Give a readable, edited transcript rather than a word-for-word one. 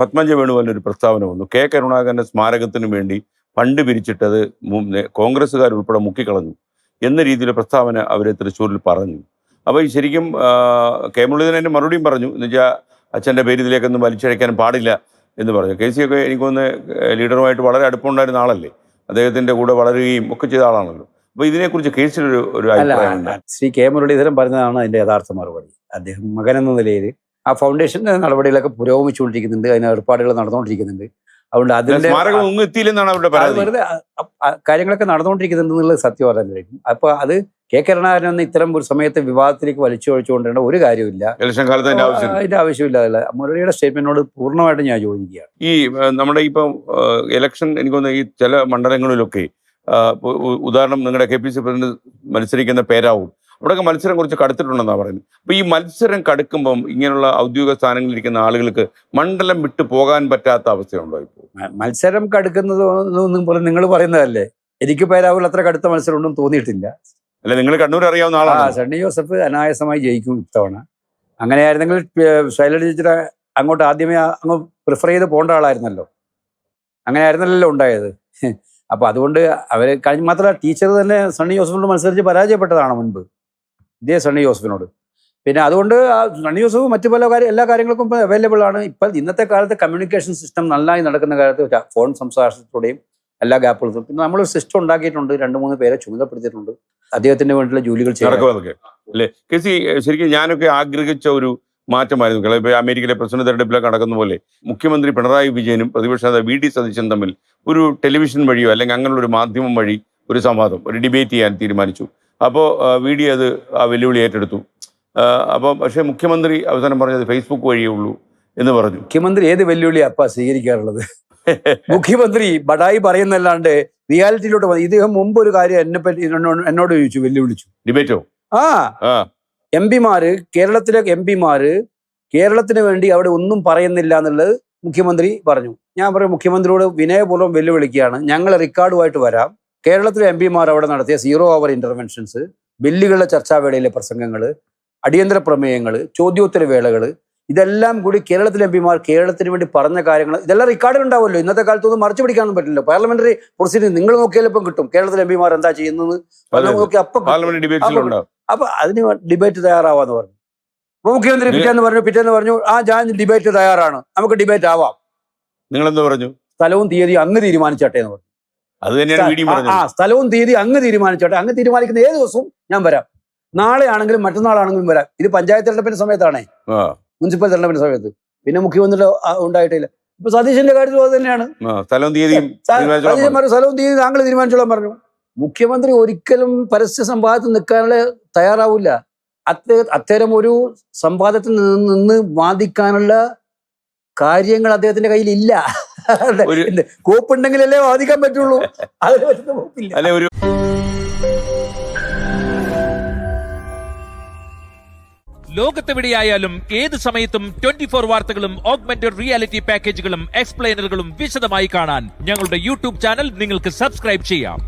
പത്മജ വേണുഗോപാലിന് ഒരു പ്രസ്താവന വന്നു. കെ കരുണാകരന്റെ സ്മാരകത്തിന് വേണ്ടി ഫണ്ട് പിരിച്ചിട്ടത് കോൺഗ്രസ്സുകാർ ഉൾപ്പെടെ മുക്കിക്കളഞ്ഞു എന്ന രീതിയിലെ പ്രസ്താവന അവർ തൃശ്ശൂരിൽ പറഞ്ഞു. അപ്പോൾ ഈ ശരിക്കും കെ മുരളീധരൻ അതിൻ്റെ മറുപടിയും പറഞ്ഞു. എന്നുവെച്ചാൽ അച്ഛൻ്റെ പേര് ഇതിലേക്കൊന്നും വലിച്ചഴയ്ക്കാൻ പാടില്ല എന്ന് പറഞ്ഞു. കെ സി ഒക്കെ എനിക്കൊന്ന് ലീഡറുമായിട്ട് വളരെ അടുപ്പമുണ്ടായിരുന്ന ആളല്ലേ, അദ്ദേഹത്തിൻ്റെ കൂടെ വളരുകയും ഒക്കെ ചെയ്ത ആളാണല്ലോ. അപ്പോൾ ഇതിനെക്കുറിച്ച് കേസിലൊരു അഭിപ്രായം. ശ്രീ കെ മുരളീധരൻ പറഞ്ഞതാണ് അതിൻ്റെ യഥാർത്ഥ മറുപടി. അദ്ദേഹം മകനെന്ന നിലയിൽ ആ ഫൗണ്ടേഷൻ്റെ നടപടികളൊക്കെ പുരോഗമിച്ചുകൊണ്ടിരിക്കുന്നുണ്ട്, അതിന് ഏർപ്പാടുകൾ നടന്നുകൊണ്ടിരിക്കുന്നുണ്ട്. അതുകൊണ്ട് അതിൻ്റെ വെറുതെ കാര്യങ്ങളൊക്കെ നടന്നുകൊണ്ടിരിക്കുന്നുണ്ടെന്നുള്ളത് സത്യം പറയാനായിരിക്കും. അപ്പോൾ അത് കെ കരുണാകരൻ ഇത്തരം ഒരു സമയത്ത് വിവാദത്തിലേക്ക് വലിച്ചൊഴിച്ചുകൊണ്ടേണ്ട ഒരു കാര്യമില്ല, ഇലക്ഷൻ കാലത്ത് അതിന്റെ ആവശ്യമില്ല. മുരളിയുടെ സ്റ്റേറ്റ്മെന്റിനോട് പൂർണ്ണമായിട്ടും ഞാൻ യോജിക്കുകയാണ്. ഈ നമ്മുടെ ഇപ്പം ഇലക്ഷൻ എനിക്ക് തോന്നുന്നു ഈ ചില മണ്ഡലങ്ങളിലൊക്കെ ഉദാഹരണം നിങ്ങളുടെ KPC പ്രസിഡന്റ് മത്സരിക്കുന്ന പേരാവും, അവിടെയൊക്കെ മത്സരം കുറച്ച് കടുത്തിട്ടുണ്ടെന്നാണ് പറയുന്നത്. അപ്പോൾ ഈ മത്സരം കടുക്കുമ്പം ഇങ്ങനെയുള്ള ഔദ്യോഗിക സ്ഥാനങ്ങളിലിരിക്കുന്ന ആളുകൾക്ക് മണ്ഡലം വിട്ടു പോകാൻ പറ്റാത്ത അവസ്ഥയുണ്ടോ? ഇപ്പോൾ മത്സരം കടുക്കുന്നതൊന്നും പോലെ നിങ്ങൾ പറയുന്നതല്ലേ, എനിക്ക് പേരാവിൽ അത്ര കടുത്ത മത്സരം ഒന്നും തോന്നിയിട്ടില്ല. അല്ല, നിങ്ങൾ കണ്ണൂർ അറിയാവുന്ന ആളാണ്. സണ്ണി ജോസഫ് അനായാസമായി ജയിക്കും ഇത്തവണ. അങ്ങനെയായിരുന്നെങ്കിൽ ശൈലജ ടീച്ചറെ അങ്ങോട്ട് ആദ്യമേ അങ്ങ് പ്രിഫർ ചെയ്ത് പോകേണ്ട ആളായിരുന്നല്ലോ, അങ്ങനെ ആയിരുന്നല്ലോ ഉണ്ടായത്. അപ്പോൾ അതുകൊണ്ട് അവർ കഴിഞ്ഞ മാത്രമല്ല, ടീച്ചർ തന്നെ സണ്ണി ജോസഫിനോട് മത്സരിച്ച് പരാജയപ്പെട്ടതാണ് മുൻപ്, ഇതേ സണ്ണി ജോസഫിനോട്. പിന്നെ അതുകൊണ്ട് സണ്ണി ജോസഫ് മറ്റു പല എല്ലാ കാര്യങ്ങൾക്കും ഇപ്പോൾ അവൈലബിൾ ആണ്. ഇപ്പം ഇന്നത്തെ കാലത്ത് കമ്മ്യൂണിക്കേഷൻ സിസ്റ്റം നന്നായി നടക്കുന്ന കാലത്ത് ഫോൺ സംസാരത്തോടെയും എല്ലാ ഗ്യാപ്പുകളും പിന്നെ നമ്മളൊരു സിസ്റ്റം ഉണ്ടാക്കിയിട്ടുണ്ട്, 2-3 പേരെ ചുമതലപ്പെടുത്തിയിട്ടുണ്ട് അദ്ദേഹത്തിന്റെ വേണ്ടിയുള്ള ജോലികൾ അല്ലേ. KC ശരിക്കും ഞാനൊക്കെ ആഗ്രഹിച്ച ഒരു മാറ്റമായിരുന്നു. ഇപ്പോൾ അമേരിക്കയിലെ പ്രസിഡന്റ് തെരഞ്ഞെടുപ്പിലൊക്കെ നടക്കുന്ന പോലെ മുഖ്യമന്ത്രി പിണറായി വിജയനും പ്രതിപക്ഷ നേതാവ് VD സതീശൻ തമ്മിൽ ഒരു ടെലിവിഷൻ വഴിയോ അല്ലെങ്കിൽ അങ്ങനെയുള്ള ഒരു മാധ്യമം വഴി ഒരു സംവാദം, ഒരു ഡിബേറ്റ് ചെയ്യാൻ തീരുമാനിച്ചു. അപ്പോൾ VD അത് ആ വെല്ലുവിളി ഏറ്റെടുത്തു. അപ്പോൾ പക്ഷേ മുഖ്യമന്ത്രി അവസാനം പറഞ്ഞത് ഫേസ്ബുക്ക് വഴിയേ ഉള്ളൂ എന്ന് പറഞ്ഞു. മുഖ്യമന്ത്രി ഏത് വെല്ലുവിളി അപ്പാ സ്വീകരിക്കാറുള്ളത്? മുഖ്യമന്ത്രി ബഡായി പറയുന്നല്ലാണ്ട് റിയാലിറ്റിയിലോട്ട് വന്നു. ഇദ്ദേഹം മുമ്പ് ഒരു കാര്യം എന്നോട് ചോദിച്ചു, വെല്ലുവിളിച്ചു. ഡിബേറ്റോ? കേരളത്തിലെ എംപിമാര് കേരളത്തിന് വേണ്ടി അവിടെ ഒന്നും പറയുന്നില്ല എന്നുള്ളത് മുഖ്യമന്ത്രി പറഞ്ഞു. ഞാൻ പറയും, മുഖ്യമന്ത്രിയോട് വിനയപൂർവ്വം വെല്ലുവിളിക്കുകയാണ്, ഞങ്ങൾ റെക്കോർഡുമായിട്ട് വരാം. കേരളത്തിലെ എംപിമാർ അവിടെ നടത്തിയ 0 hour ഇന്റർവെൻഷൻസ്, ബില്ലുകളുടെ ചർച്ചാവേളയിലെ പ്രസംഗങ്ങൾ, അടിയന്തര പ്രമേയങ്ങൾ, ചോദ്യോത്തര വേളകൾ, ഇതെല്ലാം കൂടി കേരളത്തിലെ എംപിമാർ കേരളത്തിന് വേണ്ടി പറഞ്ഞ കാര്യങ്ങൾ ഇതെല്ലാം റെക്കോർഡിലുണ്ടാവുമല്ലോ. ഇന്നത്തെ കാലത്തൊന്നും മറിച്ചു പിടിക്കാനൊന്നും പറ്റില്ല. പാർലമെന്ററി പ്രൊസീഡിംഗ് നിങ്ങൾ നോക്കിയാലിപ്പം കിട്ടും, കേരളത്തിലെ എംപിമാർ എന്താ ചെയ്യുന്നത് നോക്കി. അപ്പൊ അതിന് ഡിബേറ്റ് തയ്യാറാവാന്ന് പറഞ്ഞു. അപ്പൊ മുഖ്യമന്ത്രി പിറ്റേന്ന് പറഞ്ഞു ഞാൻ ഡിബേറ്റ് തയ്യാറാണ്, നമുക്ക് ഡിബേറ്റ് ആവാം. നിങ്ങൾ എന്താ പറഞ്ഞു? സ്ഥലവും തീയതി അങ്ങ് തീരുമാനിച്ചോട്ടെ എന്ന് പറഞ്ഞു. സ്ഥലവും തീയതി അങ്ങ് തീരുമാനിച്ചോട്ടെ, അങ്ങ് തീരുമാനിക്കുന്ന ഏത് ദിവസവും ഞാൻ വരാം. നാളെ ആണെങ്കിലും മറ്റന്നാളാണെങ്കിലും വരാം. ഇത് പഞ്ചായത്ത് തെരഞ്ഞെടുപ്പിന്റെ സമയത്താണേ, മുനിസിപ്പൽ തെരഞ്ഞെടുപ്പിന്റെ സമയത്ത്. പിന്നെ മുഖ്യമന്ത്രി ഉണ്ടായിട്ടില്ല. ഇപ്പൊ സതീശന്റെ കാര്യത്തിൽ അത് തന്നെയാണ്. സ്ഥലവും തീയതി താങ്കൾ തീരുമാനിച്ചോളാൻ പറഞ്ഞു. മുഖ്യമന്ത്രി ഒരിക്കലും പരസ്യ സംവാദത്തിൽ നിൽക്കാനുള്ള തയ്യാറാവില്ല. അത്തരം ഒരു സംവാദത്തിൽ നിന്ന് വാദിക്കാനുള്ള കാര്യങ്ങൾ അദ്ദേഹത്തിന്റെ കയ്യിൽ ഇല്ല. കോപ്പുണ്ടെങ്കിലല്ലേ വാദിക്കാൻ പറ്റുള്ളൂ. അതിന് പറ്റുന്ന കോപ്പില്ല. ലോകത്തെവിടെയായാലും ഏത് സമയത്തും 24 വാർത്തകളും ഓഗ്മെന്റഡ് റിയാലിറ്റി പാക്കേജുകളും എക്സ്പ്ലെയിനറുകളും വിശദമായി കാണാൻ ഞങ്ങളുടെ YouTube ചാനൽ നിങ്ങൾക്ക് സബ്സ്ക്രൈബ് ചെയ്യാം.